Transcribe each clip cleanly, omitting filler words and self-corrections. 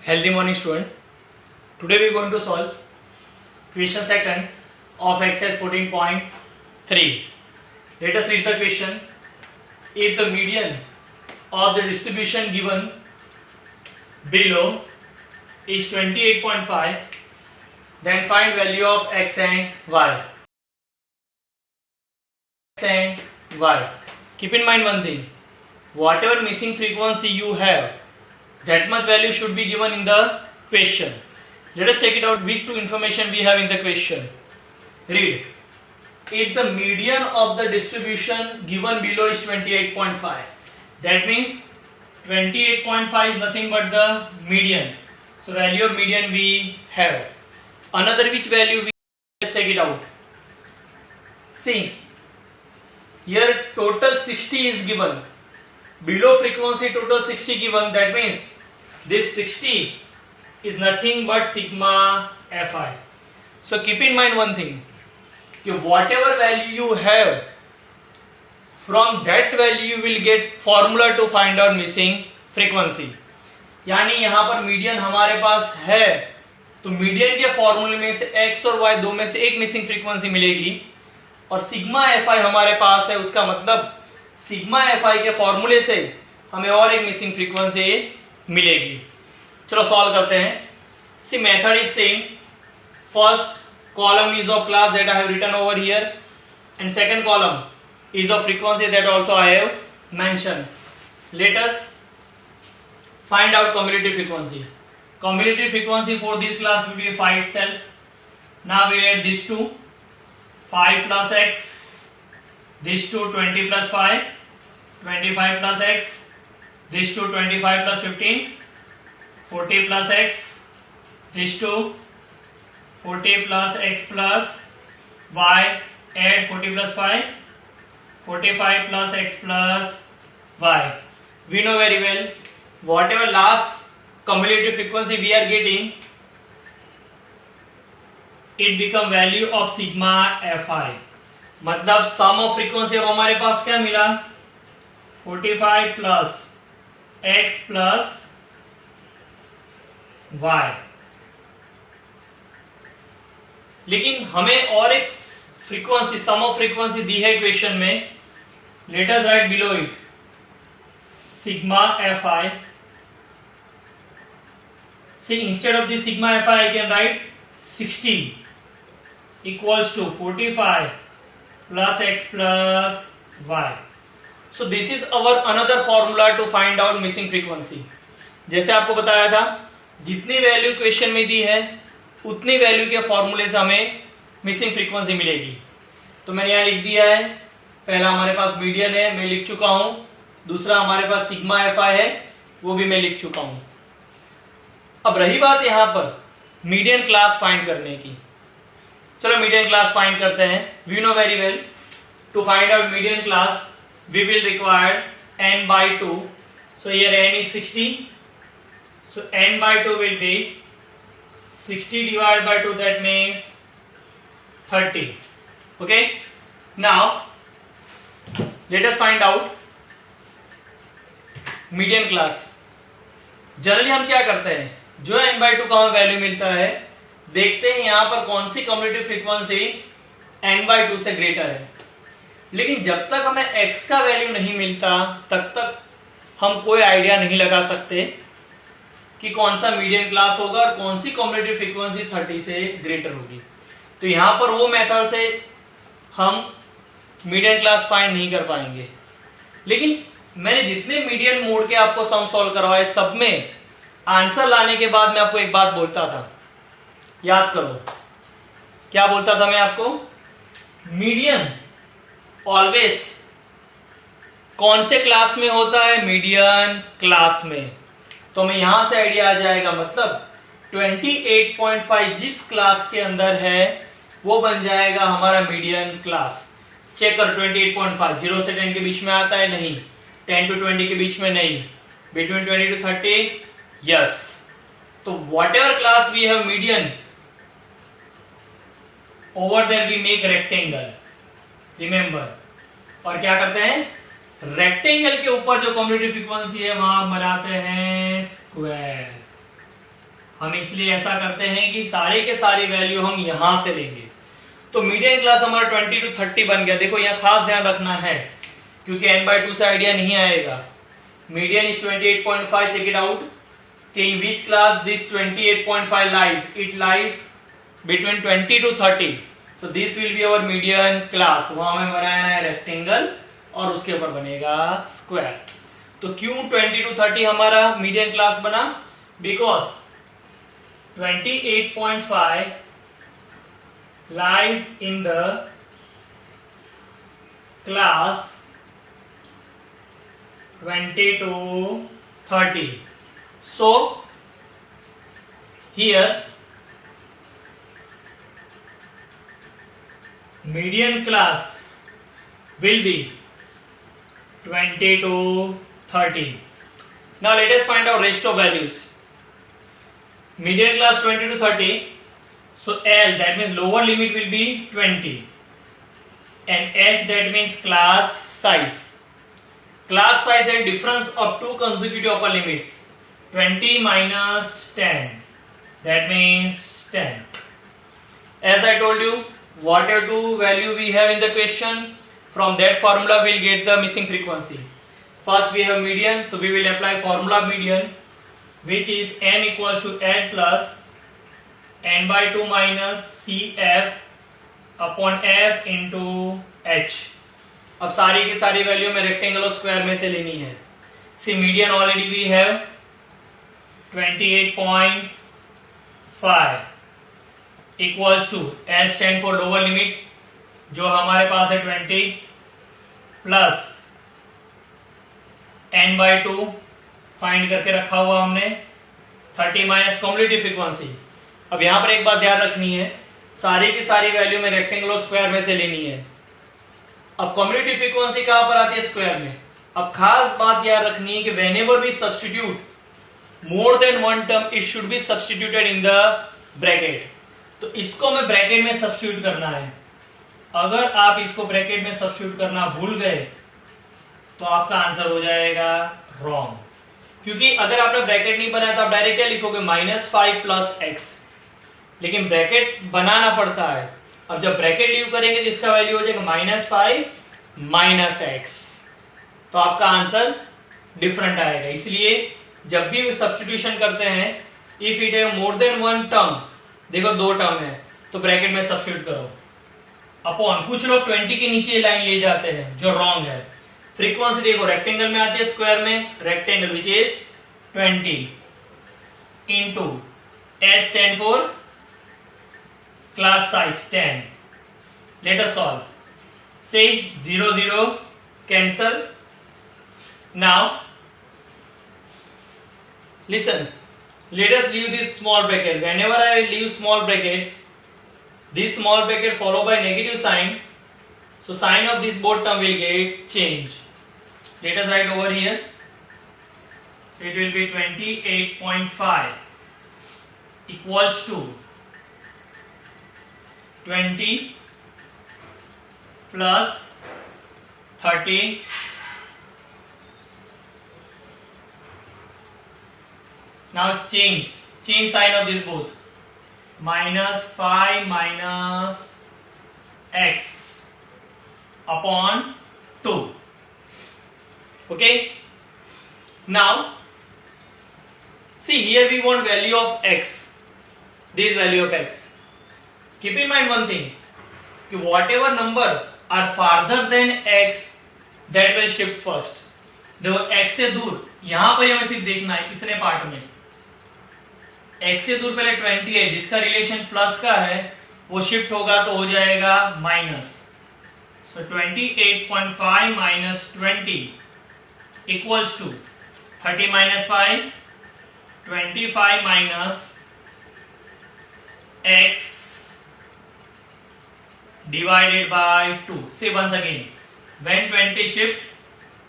Healthy morning student. Today we are going to solve question second of exercise 14.3. Let us read the question. If the median of the distribution given below is 28.5, then find value of x and y. X and y. Keep in mind one thing. Whatever missing frequency you have, that much value should be given in the question. Let us check it out with two information we have in the question. Read. If the median of the distribution given below is 28.5, that means 28.5 is nothing but the median. So value of median we have. Another which value we let's check it out. See, here total 60 is given. Below frequency total 60 given, that means this 60 is nothing but sigma fi. So keep in mind one thing, whatever value you have, from that value you will get formula to find out missing frequency. यानी यहाँ पर median हमारे पास है, तो median के फॉर्मूले में से x और y दो में से एक मिसिंग फ्रीक्वेंसी मिलेगी, और सिग्मा fi हमारे पास है, उसका मतलब सिग्मा fi के फॉर्मूले से हमें और एक मिसिंग फ्रीक्वेंसी मिलेगी. चलो सॉल्व करते हैं. See method is same. First column is of class that I have written over here, and second column is of frequency that also I have mention. Let us find out cumulative frequency. Cumulative frequency for this class will be 5 itself. Now we add these two, 5 plus x, these two 20 plus 5, 25 plus x, these two 25 plus 15, 40 plus x, these two 40 plus x plus y, add 40 plus 5, 45 plus x plus y. We know very well, whatever last cumulative frequency we are getting, it become value of sigma fi. मतलब सम of frequency अब हमारे पास क्या मिला, 45 plus x plus y. लेकिन हमें और एक frequency, some of frequency दी है क्वेश्चन में. Let us right below it sigma fi. See, instead of this sigma fi I can write 60 equals to 45 plus x plus y. So this is our another formula to find out missing frequency. जैसे आपको बताया था, जितनी value question में दी है उतनी value के फॉर्मूले से हमें मिसिंग फ्रीक्वेंसी मिलेगी. तो मैंने यहां लिख दिया है. पहला हमारे पास मीडियन है, मैं लिख चुका हूं. दूसरा हमारे पास सिग्मा fi है, वो भी मैं लिख चुका हूं. अब रही बात यहां पर मीडियन क्लास फाइंड करने की. चलो मीडियन क्लास फाइंड करते हैं. We know very well, to find out median class we will require n by 2. So here n is 60. So n by 2 will be 60 divided by 2, that means 30. Okay. Now let us find out median class. Generally हम क्या करते हैं, जो n by 2 का हमें value मिलता है, देखते हैं यहां पर कौन सी कम्युलेटिव फ्रीक्वेंसी n by 2 से ग्रेटर है. लेकिन जब तक हमें x का वैल्यू नहीं मिलता तब तक हम कोई आइडिया नहीं लगा सकते कि कौन सा मीडियन क्लास होगा और कौन सी कम्युलेटिव फ्रीक्वेंसी 30 से ग्रेटर होगी. तो यहां पर वो मेथड से हम मीडियन क्लास फाइंड नहीं कर पाएंगे. लेकिन मैंने जितने मीडियन मोड के आपको सम सॉल्व करवाए, सब में आंसर लाने के बाद मैं आपको एक बात बोलता था, याद करो. क्या बोलता था मैं आपको, मीडियन ऑलवेज कौन से क्लास में होता है, मीडियन क्लास में. तो हमें यहां से आइडिया आ जाएगा, मतलब 28.5 जिस क्लास के अंदर है वो बन जाएगा हमारा मीडियन क्लास. चेक कर 28.5 0 से 10 के बीच में आता है, नहीं. 10 to 20 के बीच में नहीं. Between 20 to 30, yes. तो whatever class we have median, over there we make rectangle. Remember. और क्या करते हैं, रेक्टेंगल के ऊपर जो कम्युलेटिव फ्रीक्वेंसी है वहां बनाते हैं स्क्वायर. हम इसलिए ऐसा करते हैं कि सारे के सारी वैल्यू हम यहां से लेंगे। तो मीडियन क्लास हमारा 20 to 30 बन गया। देखो यहाँ खास ध्यान रखना है क्योंकि n/2 से आइडिया नहीं आएगा। Median is 28.5, check it out कि in which class this 28.5 lies? It lies between 20 to 30. So this will be our median class. वहां हमें बनाना है रेक्टेंगल और उसके ऊपर बनेगा स्क्वायर। तो क्यों 20 to 30 हमारा मीडियन क्लास बना? Because 28.5 lies in the class 20 to 30. So here median class will be 20 to 30. Now let us find out rest of values. Median class 20 to 30. So L, that means lower limit will be 20, and H, that means class size. Class size and difference of two consecutive upper limits. 20 minus 10, that means 10. As I told you, whatever two value we have in the question, from that formula we'll get the missing frequency. First we have median, so we will apply formula median, which is m equals to n plus n/2 minus CF upon F into H। अब सारी की सारी value में rectangle और square में से लेनी है। See median already we have 28.5 equals to L stand for lower limit जो हमारे पास है 20 प्लस n/2 फाइंड करके रखा हुआ हमने 30 माइनस कॉम्युलेटिव फ्रीक्वेंसी। अब यहां पर एक बात ध्यान रखनी है, सारी की सारी वैल्यू में रेक्टेंगल और स्क्वायर में से लेनी है। अब कॉम्युलेटिव फ्रीक्वेंसी कहां पर आती है? स्क्वायर में। अब खास बात याद रखनी है कि whenever we substitute more than one term it should be substituted in the bracket. तो इसको हमें ब्रैकेट में सब्स्टिट्यूट करना है। अगर आप इसको ब्रैकेट में सब्स्टिट्यूट करना भूल गए तो आपका आंसर हो जाएगा रॉन्ग, क्योंकि अगर आपने ब्रैकेट नहीं बनाया तो आप डायरेक्ट क्या लिखोगे? -5 प्लस एक्स, लेकिन ब्रैकेट बनाना पड़ता है। अब जब ब्रैकेट लीव करेंगे तो इसका वैल्यू हो जाएगा -5 माइनस एक्स, तो आपका आंसर डिफरेंट आएगा। इसलिए जब भी सब्स्टिट्यूशन करते हैं, if it have more than one term, देखो 2 टर्म है तो ब्रैकेट में सब्स्टिट्यूट करो अपॉन, कुछ लोग 20 के नीचे लाइन ले जाते हैं जो रॉन्ग है। फ्रीक्वेंसी देखो रेक्टेंगल में आती है, स्क्वायर में rectangle which is 20 into S stand for class size 10. Let us solve. Say 0 0 cancel. Now listen, let us leave this small bracket. Whenever I leave small bracket, this small bracket followed by negative sign, so sign of this both term will get changed. Let us write over here. So it will be 28.5 equals to 20 plus 30 now change sign of this both, -5 minus x upon 2. Okay, now see here we want value of x, this value of x. Keep in mind one thing कि whatever number are farther than x that will shift first. देखो x से दूर, यहां पर हमें सिर्फ देखना है इतने पार्ट में, x से दूर पहले 20 है जिसका रिलेशन प्लस का है, वो शिफ्ट होगा तो हो जाएगा minus. So 28.5 minus 20 equals to 30 minus 5, 25 minus x divided by 2. Say once again, when 20 shift,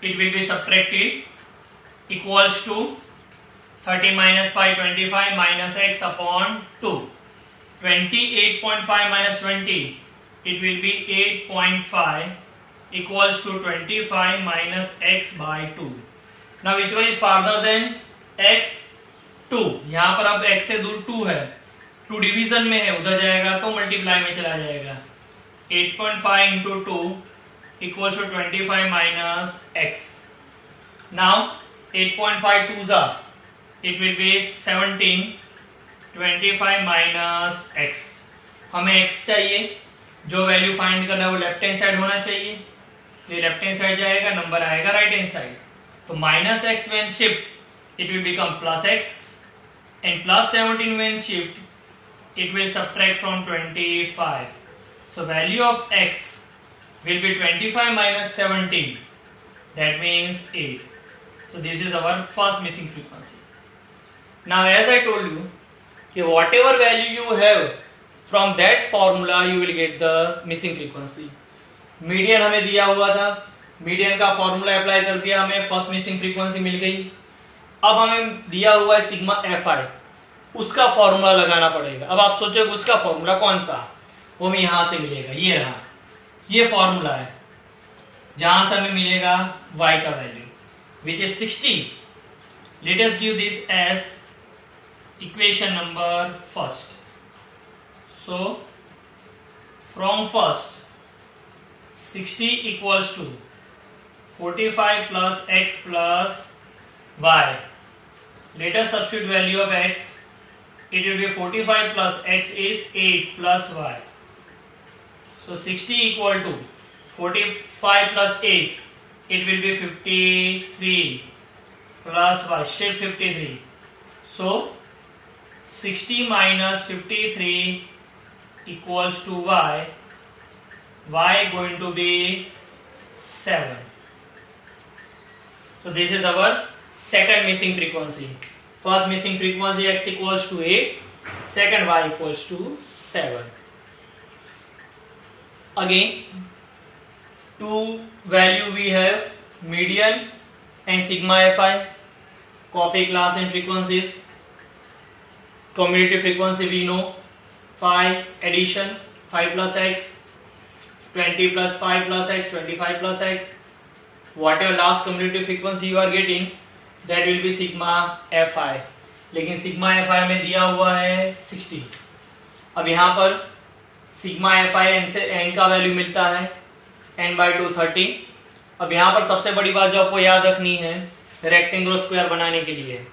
it will be subtracted equals to 30 minus 5, 25 minus x upon 2. 28.5 minus 20, it will be 8.5 equals to 25 minus x by 2. Now which one is farther than x? 2, यहाँ पर अब x से दूर 2 है, 2 division में है, उधर जाएगा तो मल्टीप्लाई में चला जाएगा। 8.5 into 2 equals to 25 minus x। Now 8.5 2s are, it will be 17, 25 minus x। हमें x चाहिए, जो वैल्यू फाइंड करना है वो लेफ्ट हैंड साइड होना चाहिए, तो लेफ्ट हैंड साइड जाएगा, नंबर आएगा राइट हैंड साइड। तो minus x when shift it will become plus x, and plus 17 when shift it will subtract from 25. So value of x will be 25 minus 17. That means 8. So this is our first missing frequency. Now as I told you, whatever value you have from that formula you will get the missing frequency. Median हमें दिया हुआ था, median का formula apply कर दिया, हमें first missing frequency मिल गई। अब हमें दिया हुआ है सिग्मा एफ आई, उसका फॉर्मूला लगाना पड़ेगा। अब आप सोचोगे उसका फॉर्मूला कौन सा, वो हमें यहां से मिलेगा, ये रहा, ये फॉर्मूला है जहां से हमें मिलेगा y का value which is 60। Let us give this as equation number first. So from first 60 equals to 45 plus x plus y. Let us substitute value of x. It will be 45 plus x is 8 plus y. So 60 equal to 45 plus 8. It will be 53 plus y. Shift 53. So 60 minus 53 equals to y. Y going to be 7. So this is our second missing frequency. First missing frequency x equals to 8, second y equals to 7. Again, two value we have, median and sigma fi. Copy class and frequencies. Commutative frequency we know, 5 addition, 5 plus x, 20 plus 5 plus x, 25 plus x. Whatever last commutative frequency you are getting, that will be sigma fi. लेकिन sigma fi में दिया हुआ है 60। अब यहाँ पर sigma fi n से n का वैल्यू मिलता है n/2 30। अब यहाँ पर सबसे बड़ी बात जो आपको याद रखनी है, रेक्टेंगुलर स्क्वायर बनाने के लिए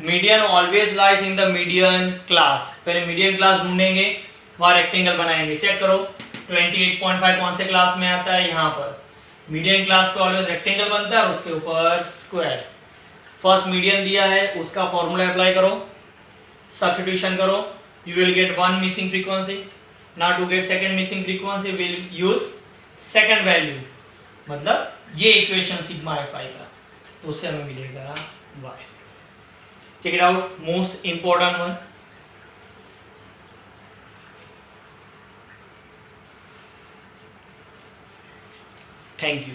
median always lies in the median class. पहले मीडियन क्लास ढूंढेंगे, वहां रेक्टेंगल बनाएंगे। चेक करो 28.5 कौन से क्लास में आता है, यहाँ पर मीडियन क्लास पे ऑलवेज रेक्टेंगल बनता है और उसके ऊपर स्क्वायर। फर्स्ट मीडियन दिया है, उसका फॉर्मूला अप्लाई करो, सब्स्टिट्यूशन करो, you will get one missing frequency. Now to get second missing frequency will use second value, मतलब ये इक्वेशन सिग्मा fi का, तो उससे हमें मिलेगा y। Check it out, most important one. Thank you.